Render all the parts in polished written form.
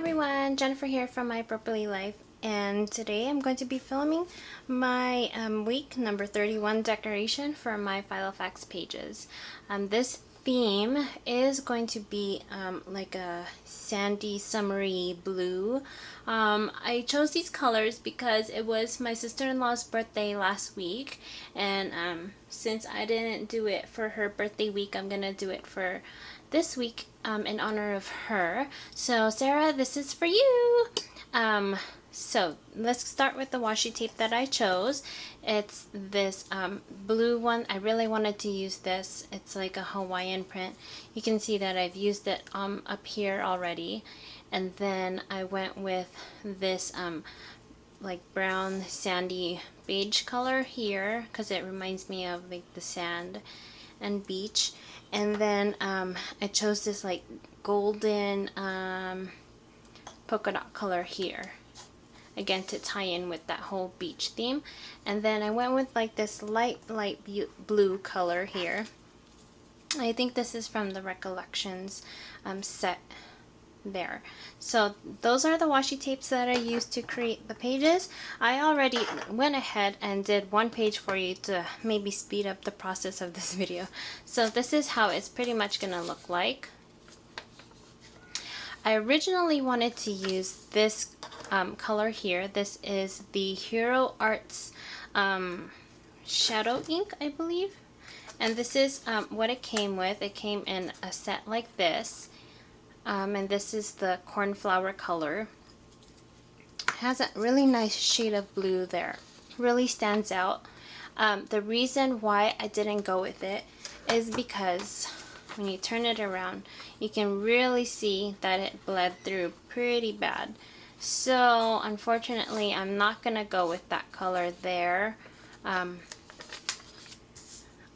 everyone, Jennifer here from My Purpley Life, and today I'm going to be filming my week number 31 decoration for my Filofax pages. This theme is going to be like a sandy summery blue. I chose these colors because it was my sister-in-law's birthday last week, and since I didn't do it for her birthday week, I'm gonna do it for this week in honor of her. So Sarah, this is for you. So let's start with the washi tape that I chose. It's this blue one. I really wanted to use this. It's like a Hawaiian print. You can see that I've used it up here already. And then I went with this like brown sandy beige color here because it reminds me of like the sand and beach. And then I chose this like golden polka dot color here, again to tie in with that whole beach theme. And then I went with like this light blue color here. I think this is from the Recollections set there. So those are the washi tapes that I used to create the pages. I already went ahead and did one page for you to maybe speed up the process of this video. So this is how it's pretty much gonna look like. I originally wanted to use this color here. This is the Hero Arts shadow ink, I believe, and this is what it came with. It came in a set like this. And this is the cornflower color. It has a really nice shade of blue there. Really stands out. The reason why I didn't go with it is because when you turn it around, you can really see that it bled through pretty bad. So unfortunately, I'm not gonna go with that color there. I'll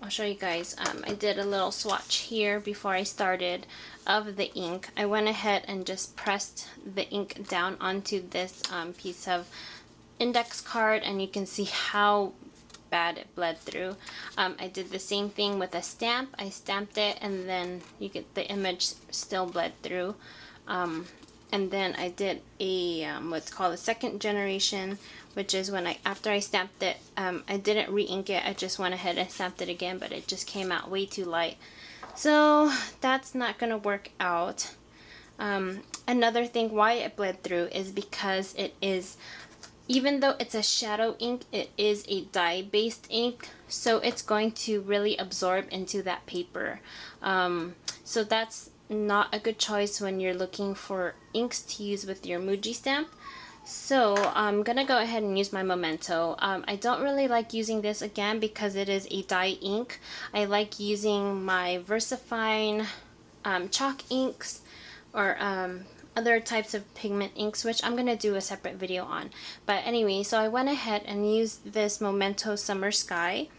show you guys. I did a little swatch here before I started of the ink. I went ahead and just pressed the ink down onto this piece of index card, and you can see how bad it bled through. I did the same thing with a stamp. I stamped it, and then you get the image still bled through. And then I did a what's called a second generation, which is when after I stamped it, I didn't re-ink it. I just went ahead and stamped it again, but it just came out way too light. So that's not gonna work out. Another thing why it bled through is because it is, even though it's a shadow ink, it is a dye-based ink, so it's going to really absorb into that paper. So that's not a good choice when you're looking for inks to use with your Muji stamp. So I'm gonna go ahead and use my Memento. I don't really like using this again because it is a dye ink. I like using my VersaFine chalk inks or other types of pigment inks, which I'm gonna do a separate video on. But anyway, so I went ahead and used this Memento Summer Sky.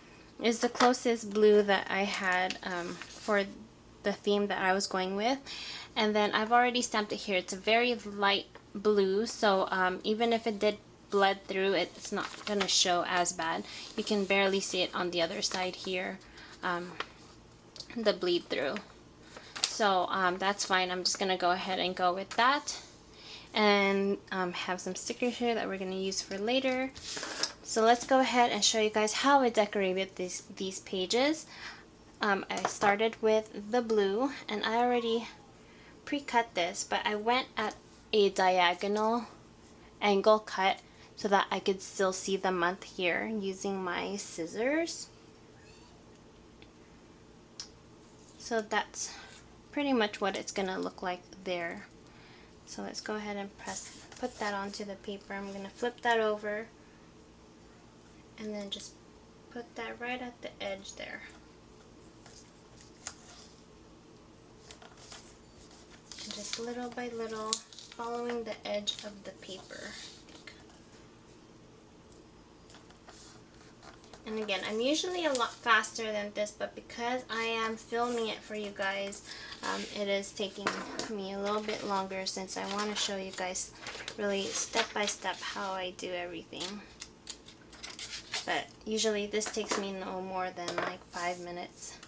It's the closest blue that I had for the theme that I was going with. And then I've already stamped it here. It's a very light blue, so even if it did bled through, it's not gonna show as bad. You can barely see it on the other side here, the bleed through. So that's fine. I'm just gonna go ahead and go with that, and have some stickers here that we're gonna use for later. So let's go ahead and show you guys how I decorated these pages. I started with the blue, and I already pre-cut this, but I went at a diagonal angle cut so that I could still see the month here using my scissors. So that's pretty much what it's gonna look like there. So let's go ahead and put that onto the paper. I'm gonna flip that over and then just put that right at the edge there. Just little by little, following the edge of the paper. And again, I'm usually a lot faster than this, but because I am filming it for you guys, it is taking me a little bit longer since I want to show you guys really step by step how I do everything. But usually this takes me no more than like 5 minutes.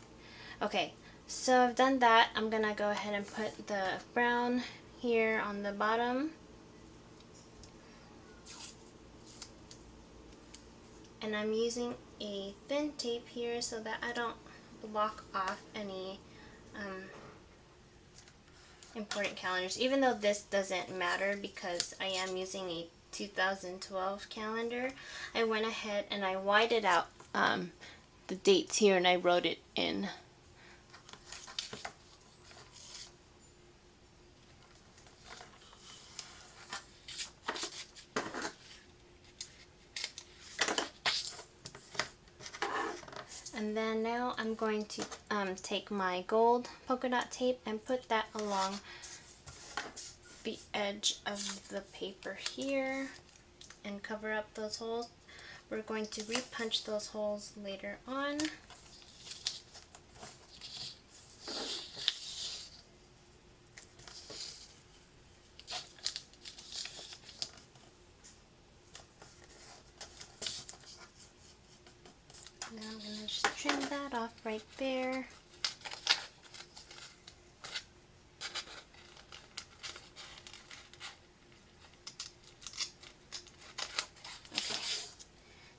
Okay, so I've done that. I'm gonna go ahead and put the brown here on the bottom. And I'm using a thin tape here so that I don't block off any important calendars, even though this doesn't matter because I am using a 2012 calendar. I went ahead and I whited out the dates here and I wrote it in. And then now I'm going to take my gold polka dot tape and put that along the edge of the paper here and cover up those holes. We're going to re-punch those holes later on. Now I'm going to just trim that off right there.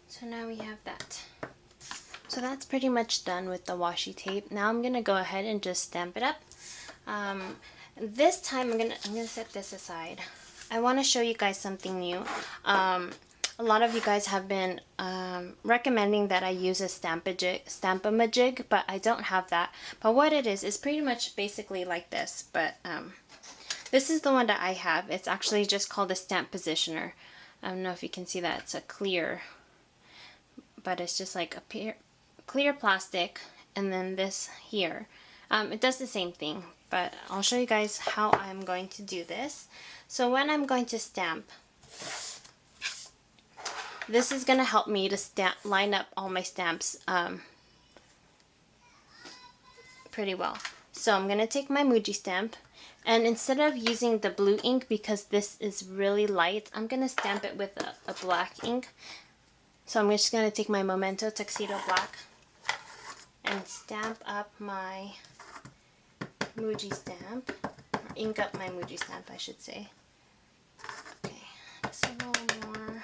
So now we have that. So that's pretty much done with the washi tape. Now I'm gonna go ahead and just stamp it up. This time I'm gonna set this aside. I want to show you guys something new. A lot of you guys have been recommending that I use a Stamp-A-Majig, but I don't have that. But what it is pretty much basically like this. But this is the one that I have. It's actually just called a stamp positioner. I don't know if you can see that. It's a clear, but it's just like a clear plastic, and then this here. It does the same thing, but I'll show you guys how I'm going to do this. So when I'm going to stamp, this is going to help me to line up all my stamps pretty well. So I'm going to take my Muji stamp, and instead of using the blue ink because this is really light, I'm going to stamp it with a black ink. So I'm just going to take my Memento Tuxedo Black and stamp up my Muji stamp, or ink up my Muji stamp, I should say. Okay, just a little more,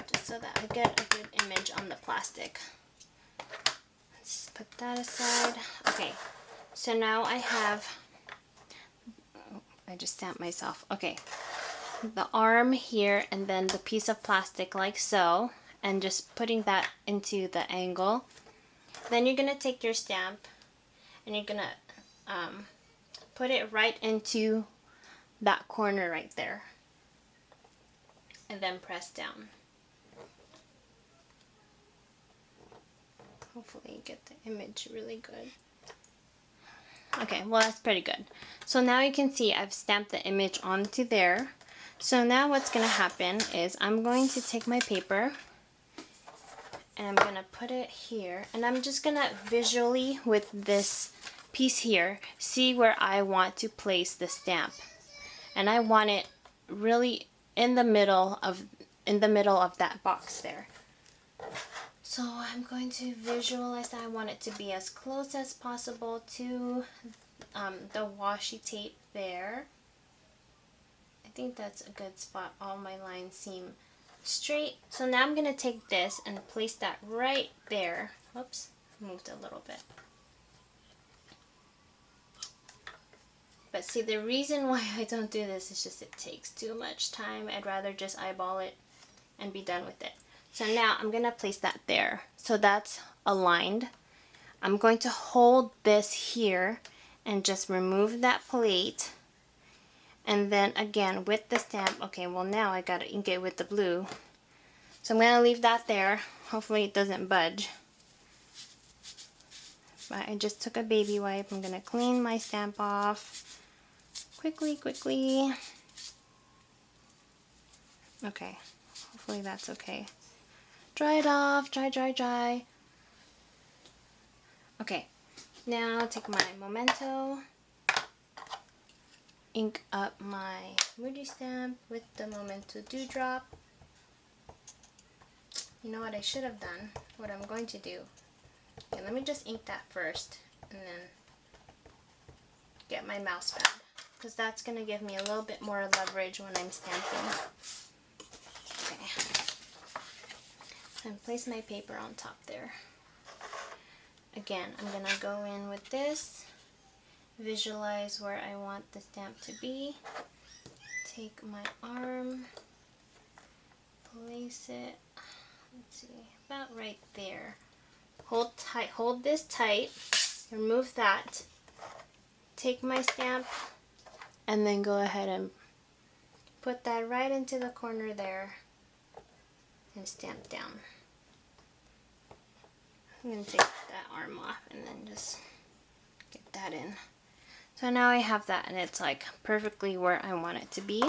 just so that I get a good image on the plastic. Let's put that aside. Okay, so now I just stamped myself. Okay. The arm here and then the piece of plastic like so, and just putting that into the angle. Then you're going to take your stamp and you're going to put it right into that corner right there and then press down. Hopefully you get the image really good. Okay, well that's pretty good. So now you can see I've stamped the image onto there. So now what's going to happen is I'm going to take my paper and I'm going to put it here, and I'm just going to visually with this piece here see where I want to place the stamp. And I want it really in the middle of that box there. So I'm going to visualize that. I want it to be as close as possible to the washi tape there. I think that's a good spot. All my lines seem straight. So now I'm going to take this and place that right there. Oops, moved a little bit. But see, the reason why I don't do this is just it takes too much time. I'd rather just eyeball it and be done with it. So now I'm going to place that there. So that's aligned. I'm going to hold this here and just remove that plate. And then again with the stamp, okay, well now I gotta ink it with the blue. So I'm gonna leave that there. Hopefully it doesn't budge. But I just took a baby wipe. I'm gonna clean my stamp off. Quickly. Okay, hopefully that's okay. Dry it off, dry. Okay, now take my Memento. Ink up my Muji stamp with the Memento Dewdrop. You know what I should have done? What I'm going to do. Okay, let me just ink that first and then get my mouse pad. because that's going to give me a little bit more leverage when I'm stamping. Okay. And place my paper on top there. Again, I'm going to go in with this, visualize where I want the stamp to be, take my arm, place it, let's see, about right there. Hold tight, hold this tight, remove that, take my stamp, and then go ahead and put that right into the corner there and stamp down. I'm going to take that arm off and then just get that in. So now I have that, and it's like perfectly where I want it to be.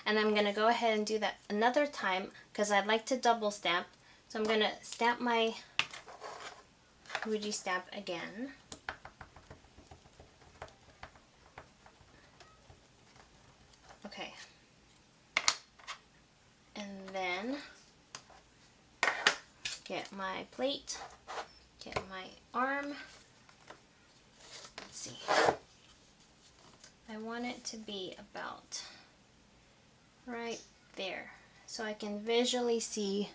And I'm going to go ahead and do that another time because I'd like to double stamp. So I'm going to stamp my Fuji stamp again. Okay. And then get my plate, get my arm. Let's see. I want it to be about right there, so I can visually see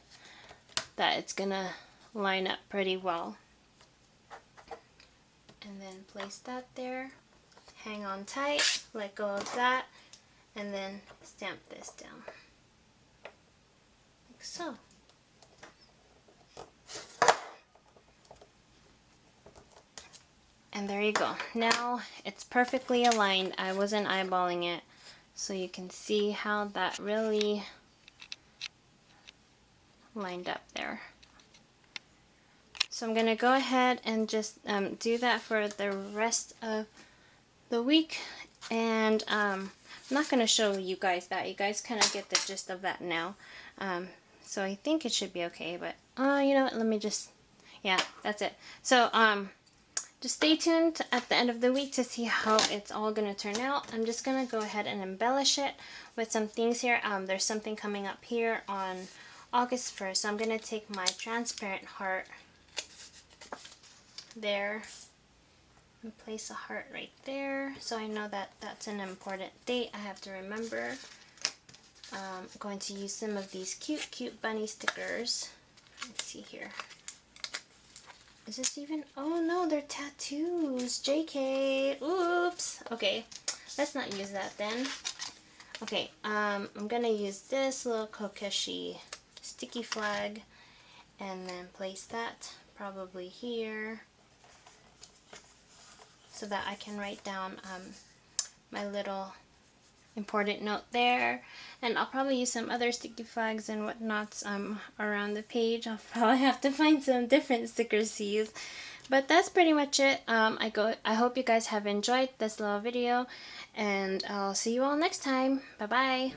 that it's gonna line up pretty well. And then place that there, hang on tight, let go of that, and then stamp this down, like so. And there you go. Now it's perfectly aligned. I wasn't eyeballing it, so you can see how that really lined up there. So I'm gonna go ahead and just do that for the rest of the week, and I'm not gonna show you guys that. You guys kind of get the gist of that now. So I think it should be okay, but you know what, let me just, yeah, that's it. So just stay tuned at the end of the week to see how it's all gonna turn out. I'm just gonna go ahead and embellish it with some things here. There's something coming up here on August 1st, so I'm gonna take my transparent heart there and place a heart right there, so I know that that's an important date I have to remember. I'm going to use some of these cute bunny stickers. Let's see here. Is this even, oh no, they're tattoos. JK, oops. Okay, let's not use that then. Okay, I'm gonna use this little kokeshi sticky flag and then place that probably here, so that I can write down my little important note there. And I'll probably use some other sticky flags and whatnots around the page. I'll probably have to find some different stickers to use. But that's pretty much it. I hope you guys have enjoyed this little video, and I'll see you all next time. Bye bye.